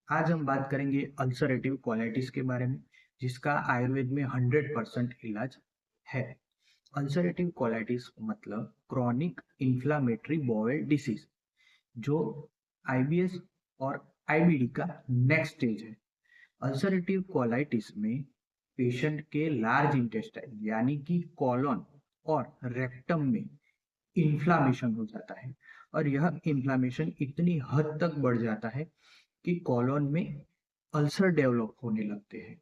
आज हम बात करेंगे अल्सरेटिव कोलाइटिस के बारे में, जिसका आयुर्वेद में 100% इलाज है। अल्सरेटिव कोलाइटिस मतलब क्रॉनिक इन्फ्लामेटरी बॉवल डिसीज, जो आईबीएस और आईबीडी का नेक्स्ट स्टेज है। अल्सरेटिव कोलाइटिस में पेशेंट के लार्ज इंटेस्टाइन यानी कि कॉलन और रेक्टम में इन्फ्लामेशन हो जाता है, और यह इन्फ्लामेशन इतनी हद तक बढ़ जाता है कि कॉलोन में अल्सर डेवलप होने लगते हैं।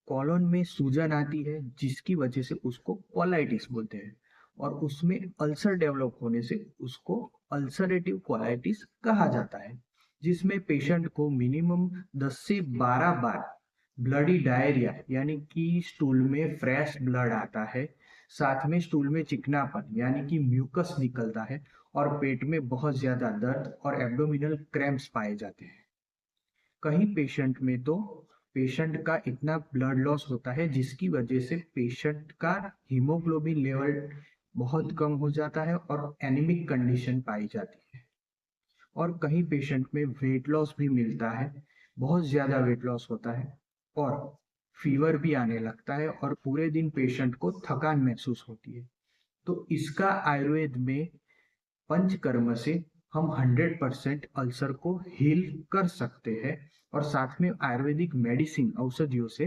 कॉलोन में सूजन आती है, जिसकी वजह से उसको कोलाइटिस बोलते हैं, और उसमें अल्सर डेवलप होने से उसको अल्सरेटिव कोलाइटिस कहा जाता है, जिसमें पेशेंट को मिनिमम 10 से 12 बार ब्लडी डायरिया यानी कि स्टूल में फ्रेश ब्लड आता है, साथ में स्टूल में चिकनापन यानी कि म्यूकस निकलता है, और पेट में बहुत ज्यादा दर्द और एब्डोमिनल क्रैम्प्स पाए जाते हैं। कहीं पेशेंट में तो पेशेंट का इतना ब्लड लॉस होता है जिसकी वजह से पेशेंट का हीमोग्लोबिन लेवल बहुत कम हो जाता है और एनीमिक कंडीशन पाई जाती है। और कहीं पेशेंट में वेट लॉस भी मिलता है, बहुत ज़्यादा वेट लॉस होता है, और फीवर भी आने लगता है, और पूरे दिन पेशेंट को थकान महसूस होती है। तो इसका आयुर्वेद में पंचकर्म से हम 100% अल्सर को हील कर सकते हैं, और साथ में आयुर्वेदिक मेडिसिन औषधियों से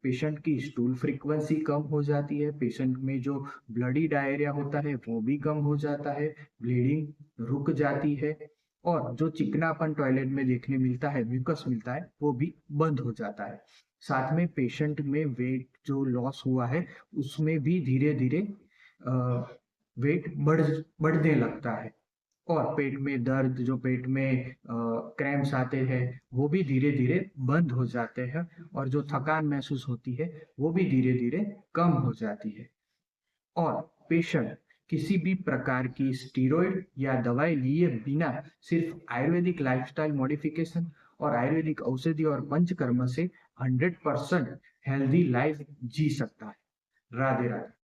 पेशेंट की स्टूल फ्रीक्वेंसी कम हो जाती है, पेशेंट में जो ब्लडी डायरिया होता है वो भी कम हो जाता है, ब्लीडिंग रुक जाती है, और जो चिकनापन टॉयलेट में देखने मिलता है, म्यूकस मिलता है, वो भी बंद हो जाता है। साथ में पेशेंट में वेट जो लॉस हुआ है उसमें भी धीरे धीरे वेट बढ़ने लगता है, और पेट में दर्द, जो पेट में क्रैम्प्स आते हैं, वो भी धीरे धीरे बंद हो जाते हैं, और जो थकान महसूस होती है वो भी धीरे धीरे कम हो जाती है। और पेशेंट किसी भी प्रकार की स्टीरॉयड या दवाई लिए बिना सिर्फ आयुर्वेदिक लाइफस्टाइल मॉडिफिकेशन और आयुर्वेदिक औषधि और पंचकर्म से 100% हेल्दी लाइफ जी सकता है। राधे राधे।